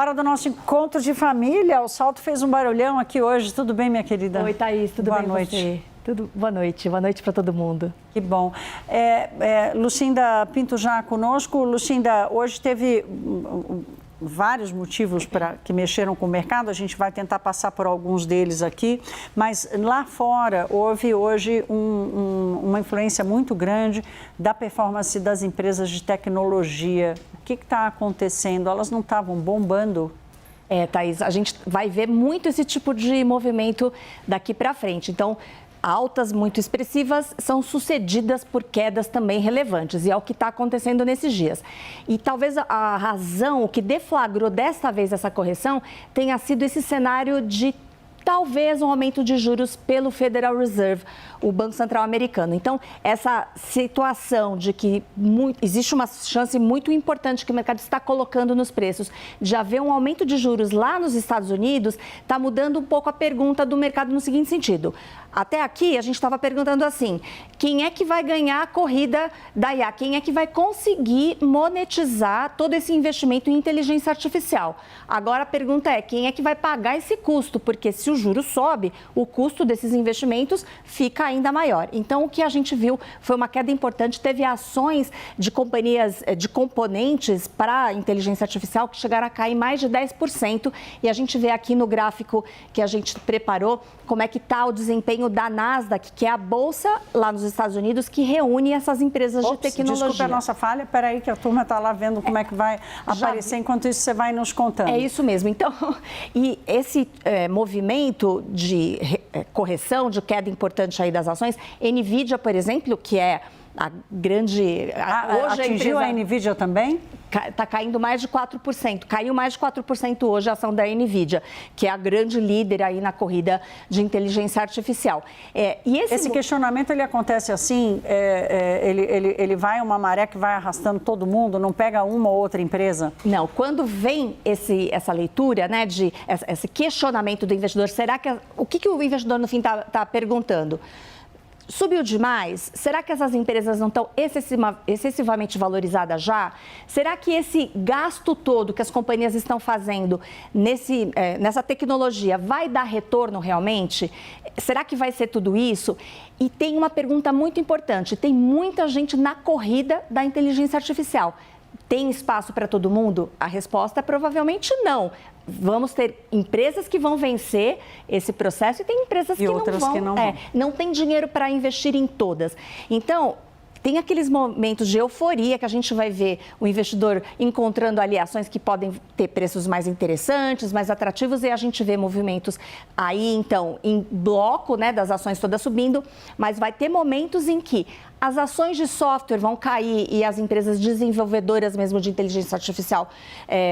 Hora do nosso encontro de família. O Salto fez um barulhão aqui hoje. Tudo bem, minha querida? Oi, Thaís. Tudo Boa bem noite. Você? Boa noite para todo mundo. Que bom. Lucinda Pinto já conosco. Lucinda, hoje teve vários motivos que mexeram com o mercado, a gente vai tentar passar por alguns deles aqui, mas lá fora houve hoje uma influência muito grande da performance das empresas de tecnologia. O que está acontecendo? Elas não estavam bombando? Thaís, a gente vai ver muito esse tipo de movimento daqui para frente. Então, altas muito expressivas são sucedidas por quedas também relevantes, e é o que está acontecendo nesses dias. E talvez a razão, o que deflagrou desta vez essa correção, tenha sido esse cenário de talvez um aumento de juros pelo Federal Reserve, o Banco Central americano. Então, essa situação de que existe uma chance muito importante que o mercado está colocando nos preços de haver um aumento de juros lá nos Estados Unidos, está mudando um pouco a pergunta do mercado no seguinte sentido. Até aqui, a gente estava perguntando assim, quem é que vai ganhar a corrida da IA? Quem é que vai conseguir monetizar todo esse investimento em inteligência artificial? Agora, a pergunta é, quem é que vai pagar esse custo? Porque se o juro sobe, o custo desses investimentos fica ainda maior. Então, o que a gente viu foi uma queda importante. Teve ações de companhias de componentes para a inteligência artificial que chegaram a cair mais de 10%. E a gente vê aqui no gráfico que a gente preparou como é que está o desempenho da Nasdaq, que é a bolsa lá nos Estados Unidos que reúne essas empresas de tecnologia. Desculpa a nossa falha, peraí que a turma está lá vendo como é que vai aparecer, enquanto isso você vai nos contando. É isso mesmo. Então, e esse movimento de correção, de queda importante aí das ações, NVIDIA, por exemplo, que é a grande... Hoje atingiu a NVIDIA também? Está caindo mais de 4%. Caiu mais de 4% hoje a ação da NVIDIA, que é a grande líder aí na corrida de inteligência artificial. Esse questionamento, ele acontece assim, ele vai uma maré que vai arrastando todo mundo, não pega uma ou outra empresa? Não, quando vem essa leitura, né, esse questionamento do investidor, será que o que o investidor no fim está perguntando? Subiu demais? Será que essas empresas não estão excessivamente valorizadas já? Será que esse gasto todo que as companhias estão fazendo nessa tecnologia vai dar retorno realmente? Será que vai ser tudo isso? E tem uma pergunta muito importante, tem muita gente na corrida da inteligência artificial. Tem espaço para todo mundo? A resposta é provavelmente não. Vamos ter empresas que vão vencer esse processo e tem empresas que não vão. Não tem dinheiro para investir em todas. Então, tem aqueles momentos de euforia que a gente vai ver o investidor encontrando ali ações que podem ter preços mais interessantes, mais atrativos, e a gente vê movimentos aí, então, em bloco, né, das ações todas subindo, mas vai ter momentos em que as ações de software vão cair e as empresas desenvolvedoras mesmo de inteligência artificial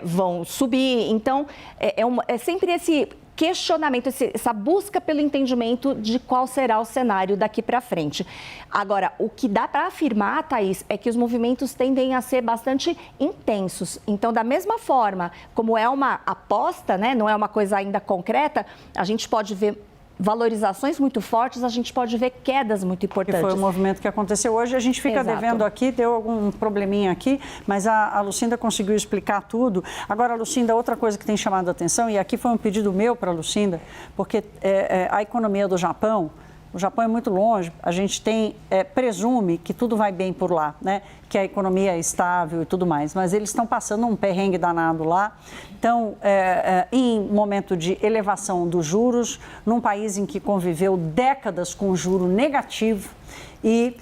vão subir. Então, é sempre esse questionamento, essa busca pelo entendimento de qual será o cenário daqui para frente. Agora, o que dá para afirmar, Thaís, é que os movimentos tendem a ser bastante intensos. Então, da mesma forma, como é uma aposta, né, não é uma coisa ainda concreta, a gente pode ver valorizações muito fortes, a gente pode ver quedas muito importantes. Que foi o movimento que aconteceu hoje. A gente fica devendo aqui, deu algum probleminha aqui, mas a Lucinda conseguiu explicar tudo. Agora, Lucinda, outra coisa que tem chamado a atenção, e aqui foi um pedido meu para a Lucinda, porque a economia do Japão, o Japão é muito longe, a gente presume que tudo vai bem por lá, né? Que a economia é estável e tudo mais, mas eles estão passando um perrengue danado lá. Então, em momento de elevação dos juros, num país em que conviveu décadas com juro negativo e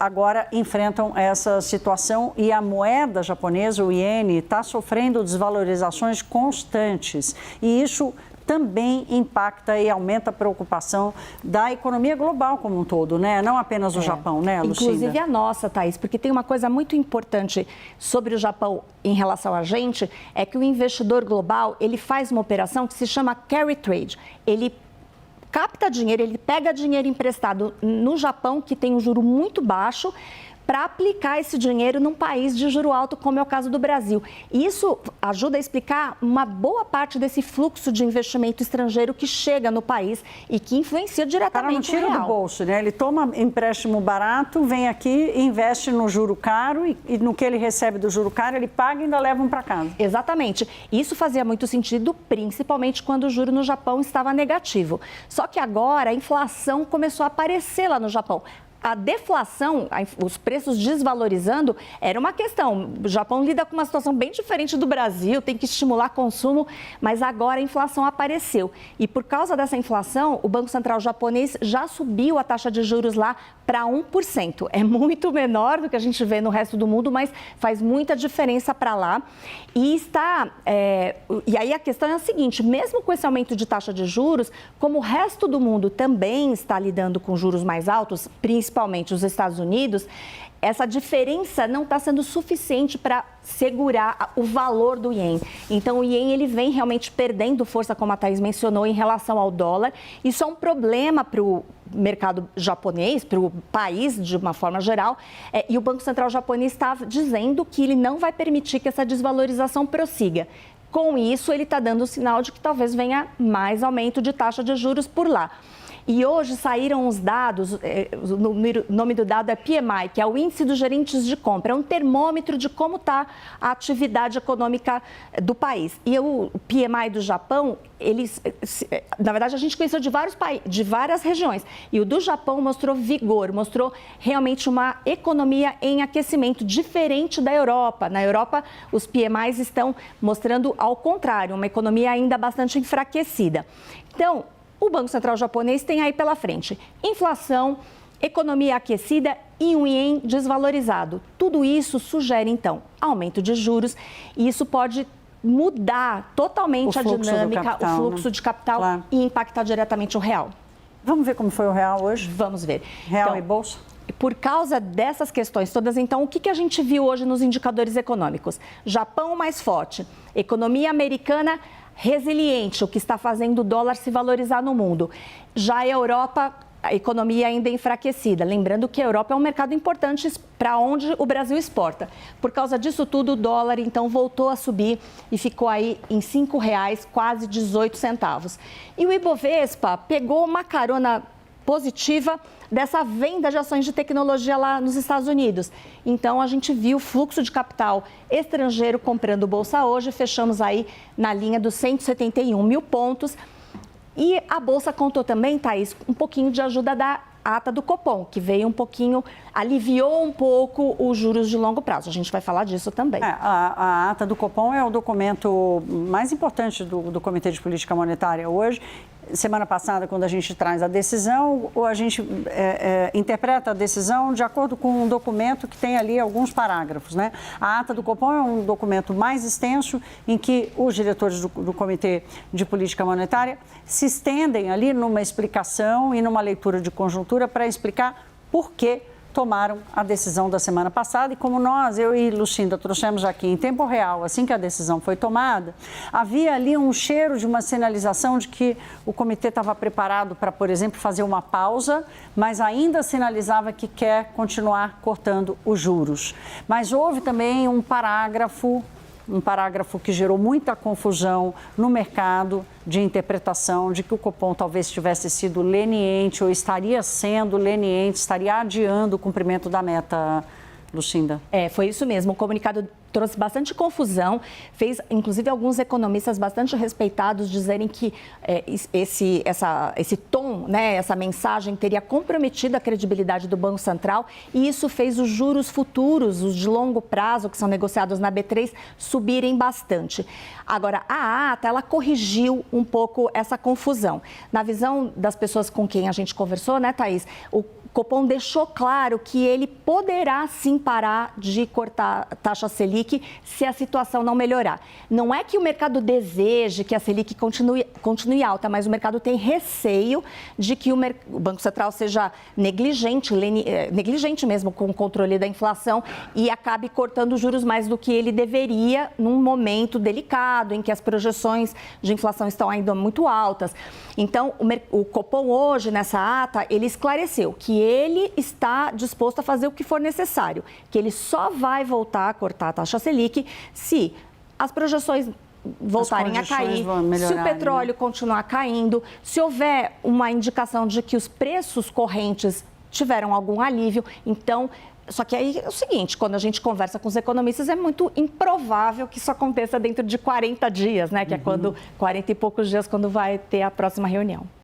agora enfrentam essa situação, e a moeda japonesa, o iene, está sofrendo desvalorizações constantes, e isso também impacta e aumenta a preocupação da economia global como um todo, né? Não apenas o Japão, né, Lucinda? Inclusive a nossa, Thaís, porque tem uma coisa muito importante sobre o Japão em relação a gente, é que o investidor global, ele faz uma operação que se chama carry trade. Ele capta dinheiro, ele pega dinheiro emprestado no Japão, que tem um juro muito baixo, para aplicar esse dinheiro num país de juro alto, como é o caso do Brasil. E isso ajuda a explicar uma boa parte desse fluxo de investimento estrangeiro que chega no país e que influencia diretamente o real. O cara não tira do bolso, né? Ele toma empréstimo barato, vem aqui, investe no juro caro e no que ele recebe do juro caro, ele paga e ainda leva para casa. Exatamente. Isso fazia muito sentido, principalmente quando o juro no Japão estava negativo. Só que agora a inflação começou a aparecer lá no Japão. A deflação, os preços desvalorizando, era uma questão. O Japão lida com uma situação bem diferente do Brasil, tem que estimular consumo, mas agora a inflação apareceu. E por causa dessa inflação, o Banco Central japonês já subiu a taxa de juros lá para 1%. É muito menor do que a gente vê no resto do mundo, mas faz muita diferença para lá. E aí a questão é a seguinte, mesmo com esse aumento de taxa de juros, como o resto do mundo também está lidando com juros mais altos, principalmente os Estados Unidos, essa diferença não está sendo suficiente para segurar o valor do ien. Então, o ien ele vem realmente perdendo força, como a Thaís mencionou, em relação ao dólar. Isso é um problema para o mercado japonês, para o país de uma forma geral. E o Banco Central japonês está dizendo que ele não vai permitir que essa desvalorização prossiga. Com isso, ele está dando o sinal de que talvez venha mais aumento de taxa de juros por lá. E hoje saíram os dados, o nome do dado é PMI, que é o Índice dos Gerentes de Compra, é um termômetro de como está a atividade econômica do país. E o PMI do Japão, na verdade, a gente conheceu de várias regiões. E o do Japão mostrou vigor, mostrou realmente uma economia em aquecimento, diferente da Europa. Na Europa, os PMIs estão mostrando ao contrário, uma economia ainda bastante enfraquecida. Então, o Banco Central japonês tem aí pela frente inflação, economia aquecida e um ien desvalorizado. Tudo isso sugere, então, aumento de juros e isso pode mudar totalmente a dinâmica, o fluxo de capital, claro, e impactar diretamente o real. Vamos ver como foi o real hoje? Vamos ver. Real e bolsa? Por causa dessas questões todas, então, o que a gente viu hoje nos indicadores econômicos? Japão mais forte, economia americana resiliente, o que está fazendo o dólar se valorizar no mundo. Já a Europa, a economia ainda enfraquecida. Lembrando que a Europa é um mercado importante para onde o Brasil exporta. Por causa disso tudo, o dólar, então, voltou a subir e ficou aí em R$ 5,00, quase 18 centavos. E o Ibovespa pegou uma carona positiva dessa venda de ações de tecnologia lá nos Estados Unidos. Então, a gente viu fluxo de capital estrangeiro comprando bolsa hoje, fechamos aí na linha dos 171 mil pontos. E a Bolsa contou também, Thaís, um pouquinho de ajuda da ata do Copom, que veio um pouquinho, aliviou um pouco os juros de longo prazo. A gente vai falar disso também. A ata do Copom é o documento mais importante do Comitê de Política Monetária hoje. Semana passada, quando a gente traz a decisão, a gente interpreta a decisão de acordo com um documento que tem ali alguns parágrafos, né? A ata do Copom é um documento mais extenso em que os diretores do Comitê de Política Monetária se estendem ali numa explicação e numa leitura de conjuntura para explicar por que tomaram a decisão da semana passada e como eu e Lucinda trouxemos aqui em tempo real, assim que a decisão foi tomada, havia ali um cheiro de uma sinalização de que o comitê estava preparado para, por exemplo, fazer uma pausa, mas ainda sinalizava que quer continuar cortando os juros. Mas houve também um parágrafo que gerou muita confusão no mercado de interpretação de que o Copom talvez tivesse sido leniente ou estaria sendo leniente, estaria adiando o cumprimento da meta, Lucinda. Foi isso mesmo. O comunicado trouxe bastante confusão, fez inclusive alguns economistas bastante respeitados dizerem que esse tom, né, essa mensagem teria comprometido a credibilidade do Banco Central e isso fez os juros futuros, os de longo prazo, que são negociados na B3, subirem bastante. Agora, a ata, ela corrigiu um pouco essa confusão. Na visão das pessoas com quem a gente conversou, né, Thaís, o Copom deixou claro que ele poderá sim parar de cortar a taxa Selic se a situação não melhorar. Não é que o mercado deseje que a Selic continue alta, mas o mercado tem receio de que o Banco Central seja negligente mesmo com o controle da inflação e acabe cortando os juros mais do que ele deveria num momento delicado em que as projeções de inflação estão ainda muito altas. Então, o Copom hoje, nessa ata, ele esclareceu que ele está disposto a fazer o que for necessário, que ele só vai voltar a cortar a taxa Selic se as projeções voltarem a cair, se o petróleo continuar caindo, se houver uma indicação de que os preços correntes tiveram algum alívio. Então, só que aí é o seguinte, quando a gente conversa com os economistas, é muito improvável que isso aconteça dentro de 40 dias, né? Que é quando 40 e poucos dias, quando vai ter a próxima reunião.